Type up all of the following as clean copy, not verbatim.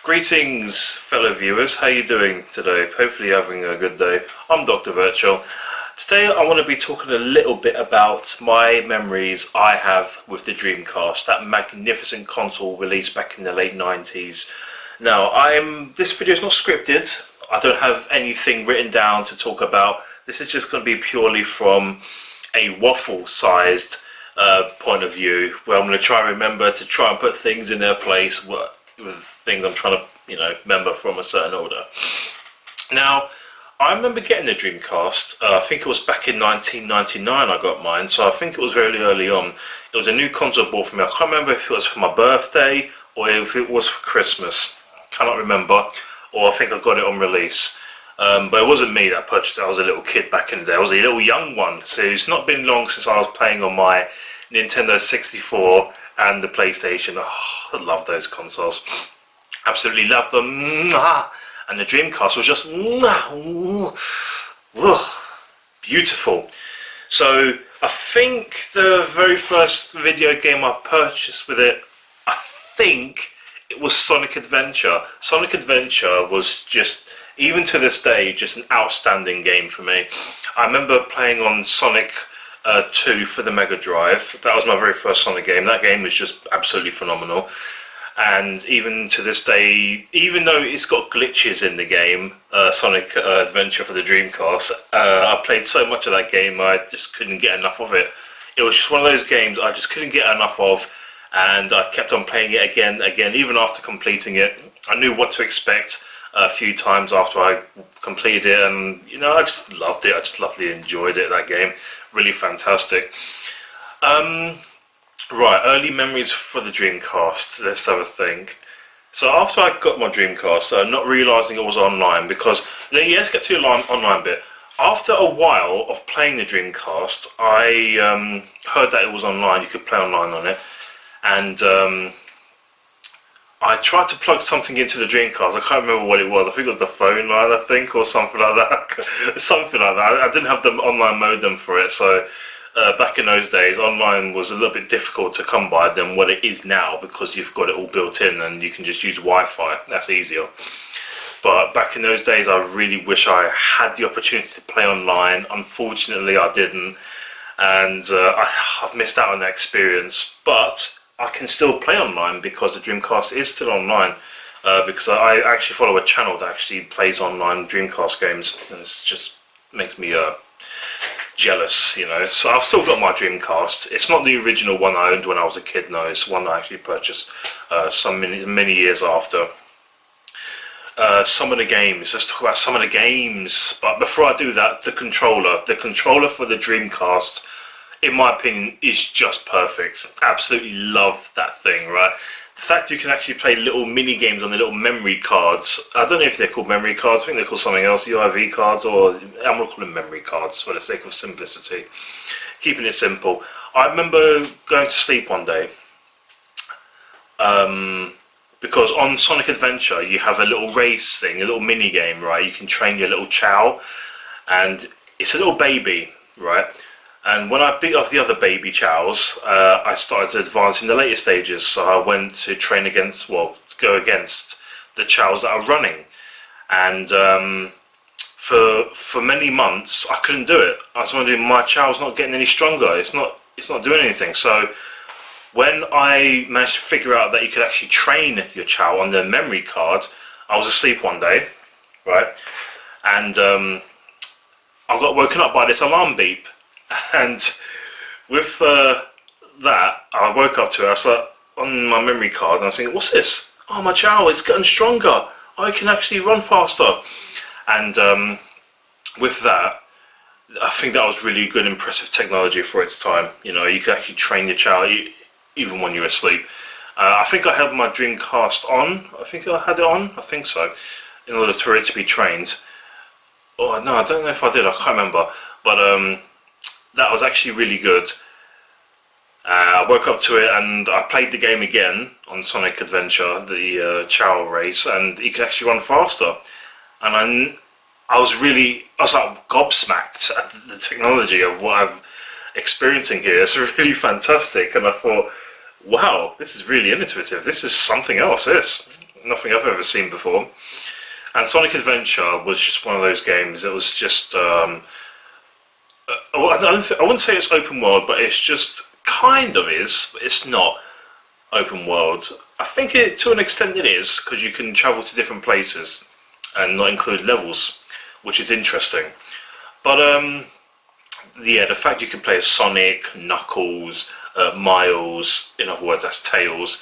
Greetings, fellow viewers. How are you doing today? Hopefully you're having a good day. I'm Dr. Virtual. Today I want to be talking a little bit about my memories I have with the Dreamcast, that magnificent console released back in the late 90s. Now, this video is not scripted. I don't have anything written down to talk about. This is just going to be purely from a waffle-sized point of view, where I'm going to try and remember to try and put things in their place with things I'm trying to, remember from a certain order. Now, I remember getting the Dreamcast. I think it was back in 1999 I got mine, so I think it was really early on. It was a new console bought for me. I can't remember if it was for my birthday or if it was for Christmas. Cannot remember, or I think I got it on release. But it wasn't me that purchased it. I was a little kid back in the day. I was a little young one, so it's not been long since I was playing on my Nintendo 64 and the PlayStation. Oh, I love those consoles. Absolutely love them. And the Dreamcast was just beautiful. So I think the very first video game I purchased with it, I think it was Sonic Adventure. Sonic Adventure was just, even to this day, just an outstanding game for me. I remember playing on Sonic 2 for the Mega Drive. That was my very first Sonic game. That game was just absolutely phenomenal. And even to this day, even though it's got glitches in the game, Sonic Adventure for the Dreamcast, I played so much of that game I just couldn't get enough of it. It was just one of those games I just couldn't get enough of, and I kept on playing it again, even after completing it. I knew what to expect a few times after I completed it, and I just loved it. I just lovely enjoyed it, that game. Really fantastic. Right, early memories for the Dreamcast. Let's have a think. So after I got my Dreamcast, not realising it was online, because, let's get to the online bit. After a while of playing the Dreamcast, I heard that it was online, you could play online on it, and I tried to plug something into the Dreamcast. I can't remember what it was. I think it was the phone line, or something like that. Something like that. I didn't have the online modem for it, so back in those days, online was a little bit difficult to come by than what it is now, because you've got it all built in and you can just use Wi-Fi. That's easier. But back in those days, I really wish I had the opportunity to play online. Unfortunately, I didn't, and I've missed out on that experience. But I can still play online because the Dreamcast is still online, because I actually follow a channel that actually plays online Dreamcast games, and it just makes me jealous, So I've still got my Dreamcast. It's not the original one I owned when I was a kid, no. It's one I actually purchased many years after. Some of the games, let's talk about some of the games. But before I do that, the controller for the Dreamcast, in my opinion, is just perfect. Absolutely love that thing, right? The fact you can actually play little mini games on the little memory cards. I don't know if they're called memory cards. I think they're called something else, UIV cards, or I'm going to call them memory cards for the sake of simplicity. Keeping it simple. I remember going to sleep one day, because on Sonic Adventure you have a little race thing, a little mini game, right? You can train your little Chow, and it's a little baby, right? And when I beat off the other baby Chows, I started to advance in the later stages. So I went to go against the Chows that are running. And for many months, I couldn't do it. I was wondering, my Chow's not getting any stronger. It's not doing anything. So when I managed to figure out that you could actually train your Chow on the memory card, I was asleep one day, right? And I got woken up by this alarm beep. And with that, I woke up to it. I was like, on my memory card, and I was thinking, what's this? Oh, my Chow is getting stronger. I can actually run faster. And with that, I think that was really good, impressive technology for its time. You could actually train your Chow even when you're asleep. I think I had my Dreamcast on. I think I had it on. I think so, in order for it to be trained. Oh no, I don't know if I did. I can't remember. But that was actually really good. I woke up to it and I played the game again on Sonic Adventure, the Chow race, and you could actually run faster. And I was like gobsmacked at the technology of what I'm experiencing here. It's really fantastic, and I thought, wow, this is really innovative. This is something else, this. nothing I've ever seen before. And Sonic Adventure was just one of those games. It was just I wouldn't say it's open world, but it's just kind of is. But it's not open world. I think it, to an extent, it is, because you can travel to different places and not include levels, which is interesting. But yeah, the fact you can play as Sonic, Knuckles, Miles, in other words, that's Tails.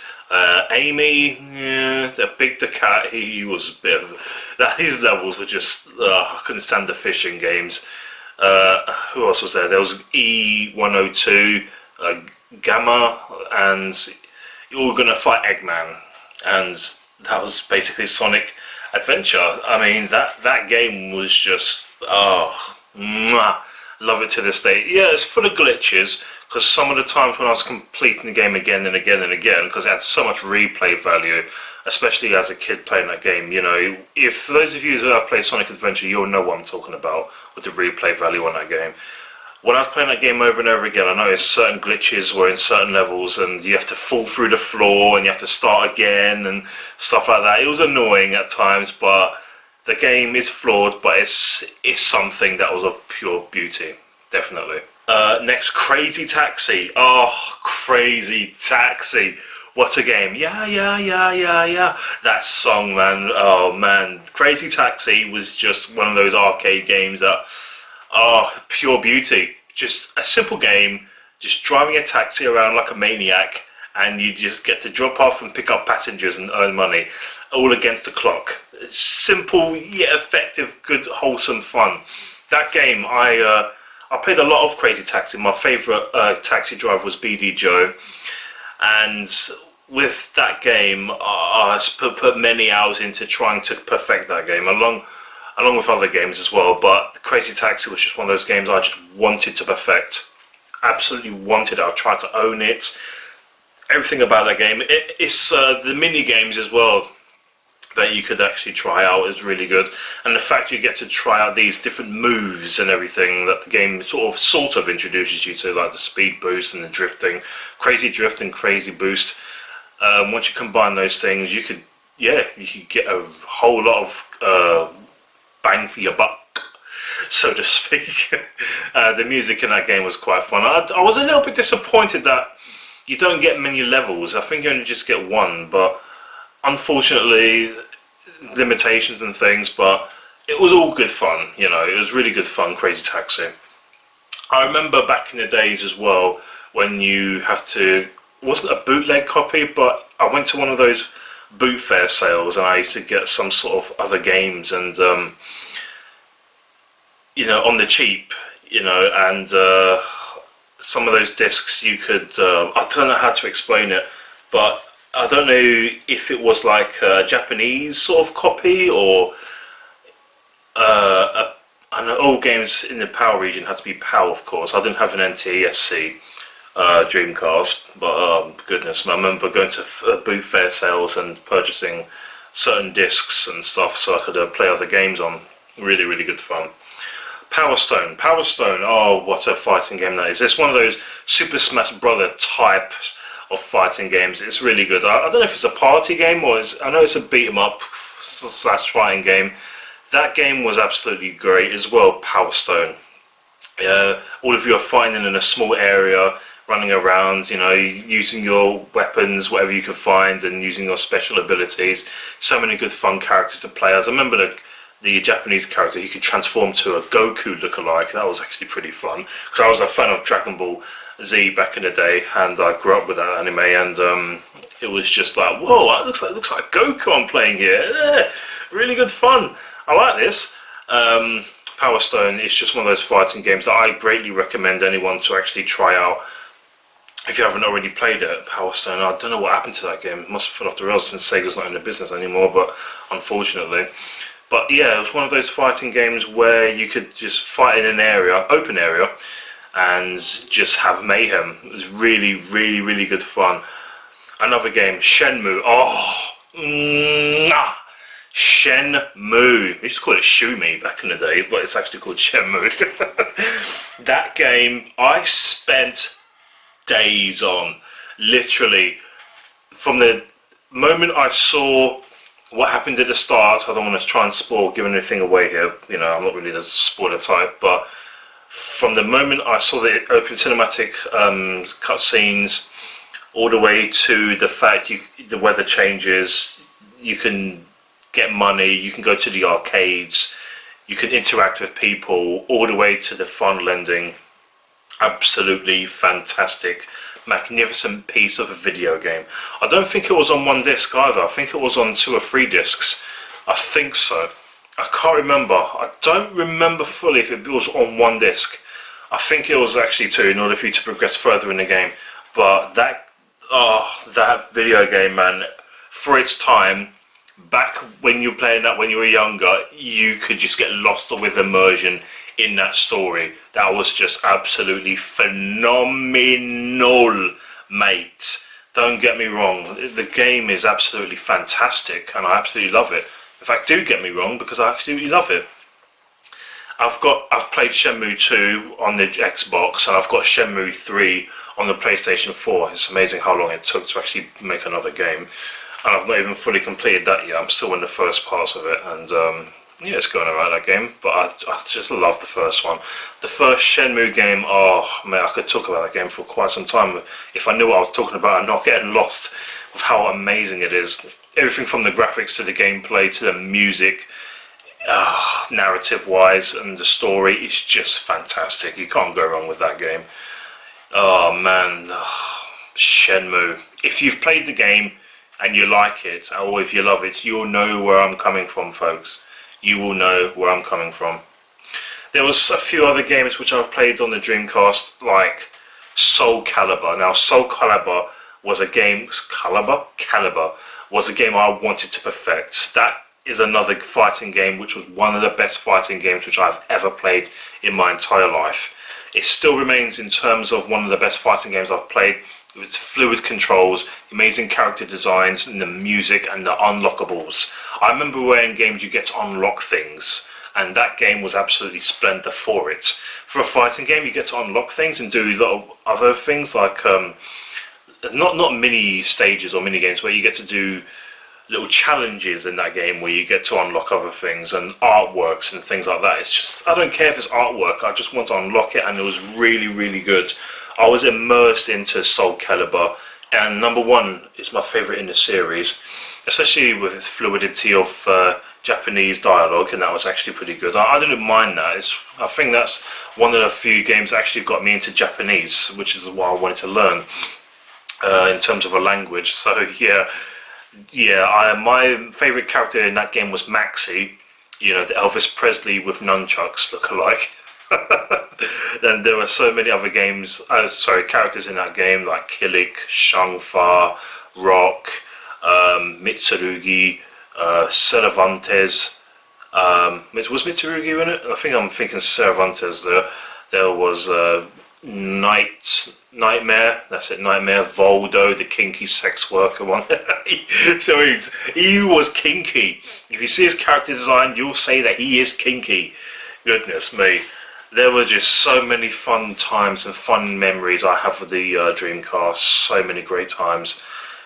Amy, yeah, the cat, he was a bit of that. His levels were just I couldn't stand the fishing games. Who else was there? There was E102, Gamma, and you were gonna fight Eggman, and that was basically Sonic Adventure. I mean, that game was just mwah, love it to this day. Yeah, it's full of glitches, because some of the times when I was completing the game again and again and again, because it had so much replay value, especially as a kid playing that game, you know, if for those of you who have played Sonic Adventure, you'll know what I'm talking about with the replay value on that game. When I was playing that game over and over again, I noticed certain glitches were in certain levels, and you have to fall through the floor and you have to start again and stuff like that. It was annoying at times, but the game is flawed, but it's something that was of pure beauty, definitely. Next, Crazy Taxi. Oh, Crazy Taxi. What a game. Yeah, yeah, yeah, yeah, yeah. That song, man. Oh, man. Crazy Taxi was just one of those arcade games that, oh, pure beauty. Just a simple game, just driving a taxi around like a maniac, and you just get to drop off and pick up passengers and earn money, all against the clock. It's simple, yet effective, good, wholesome fun. That game, I played a lot of Crazy Taxi. My favourite taxi driver was BD Joe, and with that game, I put many hours into trying to perfect that game, along with other games as well. But Crazy Taxi was just one of those games I just wanted to perfect. Absolutely wanted it. I tried to own it. Everything about that game. It's the mini games as well that you could actually try out is really good, and the fact you get to try out these different moves and everything that the game sort of introduces you to, like the speed boost and the drifting, crazy drift and crazy boost. Once you combine those things, you could get a whole lot of bang for your buck, so to speak. The music in that game was quite fun. I was a little bit disappointed that you don't get many levels. I think you only just get one, but unfortunately, limitations and things, but it was all good fun, you know, it was really good fun, Crazy Taxi. I remember back in the days as well, when you have to, it wasn't a bootleg copy, but I went to one of those boot fair sales and I used to get some sort of other games, and you know, on the cheap, you know, and some of those discs you could, I don't know how to explain it, but I don't know if it was like a Japanese sort of copy, or I know all games in the PAL region had to be PAL, of course. I didn't have an NTSC Dreamcast, but goodness, I remember going to boot fair sales and purchasing certain discs and stuff so I could play other games on. Really, really good fun. Power Stone, oh, what a fighting game that is. It's one of those Super Smash Brother types of fighting games. It's really good. I don't know if it's a party game or I know it's a beat 'em up / fighting game. That game was absolutely great as well. Power Stone. All of you are fighting in a small area, running around, you know, using your weapons, whatever you can find, and using your special abilities. So many good fun characters to play as. I remember the Japanese character, he could transform to a Goku lookalike. That was actually pretty fun, because I was a fan of Dragon Ball Z back in the day, and I grew up with that anime, and it was just like, whoa, it looks like Goku I'm playing here. Really good fun. I like this. Power Stone is just one of those fighting games that I greatly recommend anyone to actually try out. If you haven't already played it, Power Stone, I don't know what happened to that game. It must have fallen off the rails since Sega's not in the business anymore, but unfortunately. But yeah, it was one of those fighting games where you could just fight in an area, open area, and just have mayhem. It was really, really, really good fun. Another game, Shenmue. Oh, Shenmue. We used to call it Shumi back in the day, but it's actually called Shenmue. That game, I spent days on. Literally, from the moment I saw what happened at the start, I don't want to try and spoil, give anything away here. You know, I'm not really the spoiler type, but from the moment I saw the open cinematic cutscenes, all the way to the fact the weather changes, you can get money, you can go to the arcades, you can interact with people, all the way to the final ending. Absolutely fantastic, magnificent piece of a video game. I don't think it was on one disc either. I think it was on 2 or 3 discs. I think so. I can't remember. I don't remember fully if it was on one disc. I think it was actually 2 in order for you to progress further in the game. But that video game, man, for its time, back when you were playing that when you were younger, you could just get lost with immersion in that story. That was just absolutely phenomenal, mate. Don't get me wrong, the game is absolutely fantastic and I absolutely love it. In fact, do get me wrong, because I absolutely love it. I've played Shenmue 2 on the Xbox, and I've got Shenmue 3 on the PlayStation 4. It's amazing how long it took to actually make another game. And I've not even fully completed that yet. I'm still in the first parts of it, and yeah, it's going around that game. But I just love the first one. The first Shenmue game, oh man, I could talk about that game for quite some time if I knew what I was talking about and not getting lost with how amazing it is. Everything from the graphics to the gameplay to the music, narrative-wise, and the story, it's just fantastic. You can't go wrong with that game. Oh man, Shenmue. If you've played the game and you like it, or if you love it, you'll know where I'm coming from, folks. You will know where I'm coming from. There was a few other games which I've played on the Dreamcast, like Soul Calibur. Now, Soul Calibur was a game. Calibur was a game I wanted to perfect. That is another fighting game which was one of the best fighting games which I've ever played in my entire life. It still remains in terms of one of the best fighting games I've played, with fluid controls, amazing character designs, and the music and the unlockables. I remember where in games you get to unlock things, and that game was absolutely splendid for it. For a fighting game, you get to unlock things and do a lot of other things, like not mini stages or mini games, where you get to do little challenges in that game where you get to unlock other things and artworks and things like that. It's just, I don't care if it's artwork, I just want to unlock it, and it was really, really good. I was immersed into Soul Calibur, and number 1 is my favourite in the series, especially with its fluidity of Japanese dialogue, and that was actually pretty good. I didn't mind that. I think that's one of the few games that actually got me into Japanese, which is what I wanted to learn in terms of a language. So yeah, my favourite character in that game was Maxie, you know, the Elvis Presley with nunchucks look-alike. Then there were so many other characters in that game, like Killick, Shangfa, Rock, Mitsurugi, Cervantes. Was Mitsurugi in it? I think I'm thinking Cervantes. There was Nightmare, that's it, Nightmare, Voldo, the kinky sex worker one. So he was kinky. If you see his character design, you'll say that he is kinky. Goodness me. There were just so many fun times and fun memories I have with the Dreamcast. So many great times,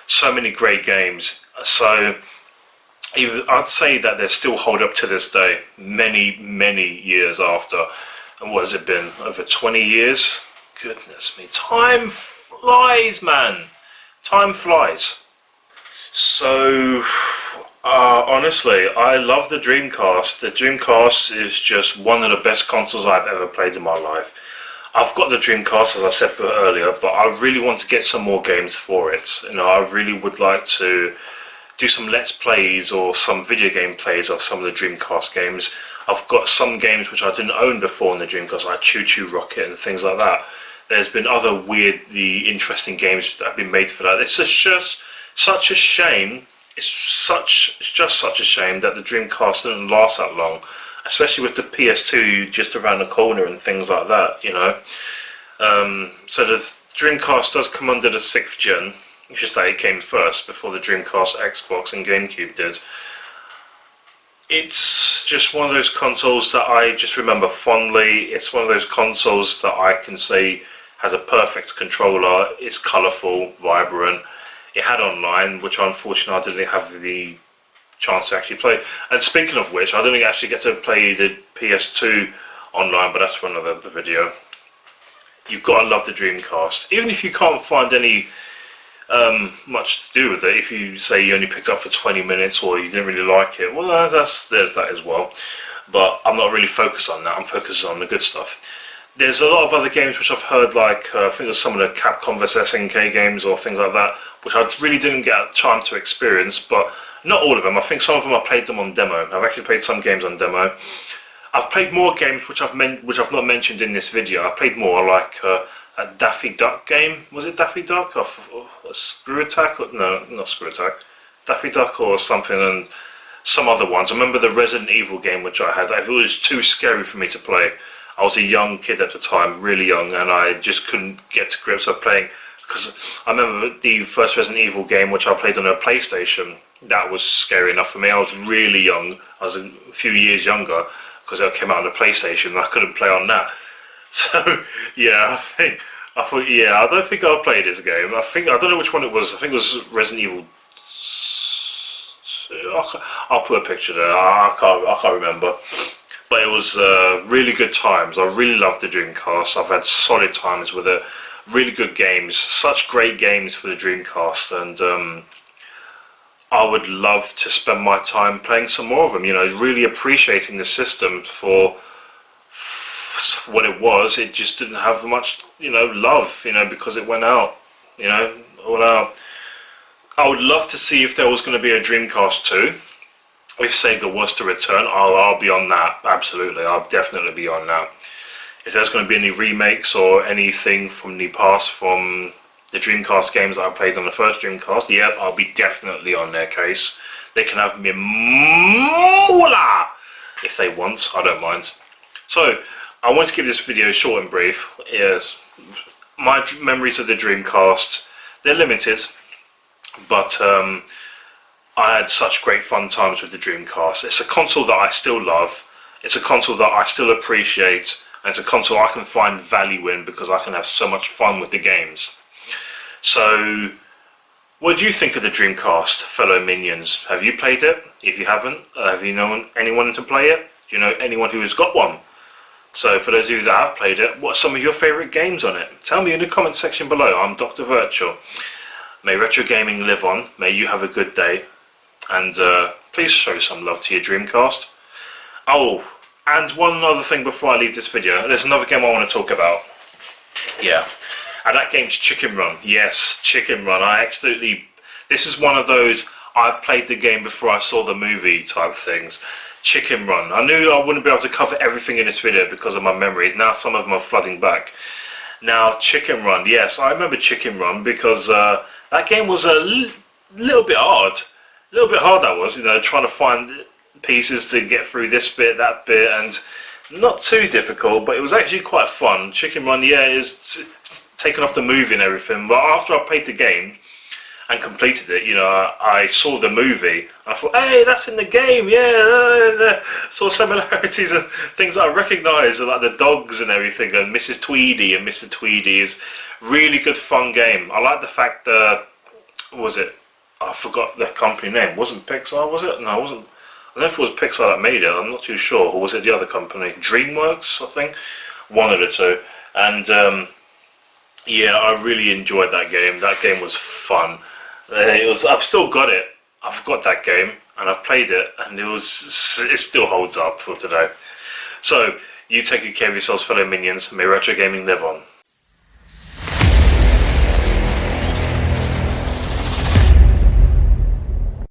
so many great games. So I'd say that they still hold up to this day, many, many years after. And what has it been? Over 20 years? Goodness me. Time flies, man. Time flies. So, honestly, I love the Dreamcast. The Dreamcast is just one of the best consoles I've ever played in my life. I've got the Dreamcast, as I said earlier, but I really want to get some more games for it. You know, I really would like to do some Let's Plays or some video game plays of some of the Dreamcast games. I've got some games which I didn't own before on the Dreamcast, like Choo Choo Rocket and things like that. There's been other weirdly interesting games that have been made for that. It's just such a shame. It's just such a shame that the Dreamcast didn't last that long, especially with the PS2 just around the corner and things like that, you know. So the Dreamcast does come under the 6th gen. It's just that it came first before the Dreamcast, Xbox and GameCube did. It's just one of those consoles that I just remember fondly. It's one of those consoles that I can say has a perfect controller. It's colourful, vibrant. It had online, which unfortunately I didn't have the chance to actually play. And speaking of which, I didn't actually get to play the PS2 online, but that's for another video. You've got to love the Dreamcast, even if you can't find any much to do with it. If you say you only picked up for 20 minutes or you didn't really like it, well, there's that as well. But I'm not really focused on that. I'm focused on the good stuff. There's a lot of other games which I've heard, like I think there's some of the Capcom vs SNK games or things like that, which I really didn't get time to experience. But not all of them. I think some of them I played them on demo. I've actually played some games on demo. I've played more games which I've not mentioned in this video. I played more, like a Daffy Duck game. Was it Daffy Duck or Screw Attack? No, not Screw Attack. Daffy Duck or something, and some other ones. I remember the Resident Evil game which I had. It was too scary for me to play. I was a young kid at the time, really young, and I just couldn't get to grips with playing. Because I remember the first Resident Evil game which I played on a PlayStation. That was scary enough for me. I was really young. I was a few years younger, because it came out on the PlayStation and I couldn't play on that. So yeah, I thought I don't think I'll play this game. I don't know which one it was. I think it was Resident Evil 2. I'll put a picture there. I can't remember. But it was really good times. I really loved the Dreamcast. I've had solid times with it. Really good games. Such great games for the Dreamcast, and I would love to spend my time playing some more of them, you know, really appreciating the system for what it was. It just didn't have much, you know, love, you know, because it went out, you know, all out. I would love to see if there was going to be a Dreamcast 2. If Sega was to return, I'll be on that, absolutely. I'll definitely be on that. If there's going to be any remakes or anything from the past, from the Dreamcast games that I played on the first Dreamcast, yep, I'll be definitely on their case. They can have me moolah if they want, I don't mind. So, I want to keep this video short and brief. Yes, my memories of the Dreamcast, they're limited, but I had such great fun times with the Dreamcast. It's a console that I still love, it's a console that I still appreciate, and it's a console I can find value in because I can have so much fun with the games. So, what do you think of the Dreamcast, fellow minions? Have you played it? If you haven't, have you known anyone to play it? Do you know anyone who has got one? So, for those of you that have played it, what are some of your favourite games on it? Tell me in the comment section below. I'm Dr. Virtual. May retro gaming live on. May you have a good day. And please show some love to your Dreamcast. Oh, and one other thing before I leave this video. There's another game I want to talk about. Yeah. And that game's Chicken Run. Yes, Chicken Run. This is one of those, I played the game before I saw the movie type things. Chicken Run. I knew I wouldn't be able to cover everything in this video because of my memories. Now some of them are flooding back. Now, Chicken Run. Yes, I remember Chicken Run because that game was a little bit hard. A little bit hard that was, you know, trying to find pieces to get through this bit, that bit, and not too difficult, but it was actually quite fun. Chicken Run, yeah, is taken off the movie and everything, but after I played the game and completed it, you know, I saw the movie and I thought, hey, that's in the game, yeah, saw similarities and things that I recognised, like the dogs and everything, and Mrs. Tweedy and Mr. Tweedy is really good fun game. I like the fact that, what was it, I forgot the company name, wasn't Pixar, was it? No, it wasn't. I don't know if it was Pixar that made it, I'm not too sure, or was it the other company, DreamWorks, I think, one of the two, and yeah, I really enjoyed that game. That game was fun. I've still got it. I've got that game, and I've played it, and it still holds up for today. So, you take good care of yourselves, fellow minions. May retro gaming live on.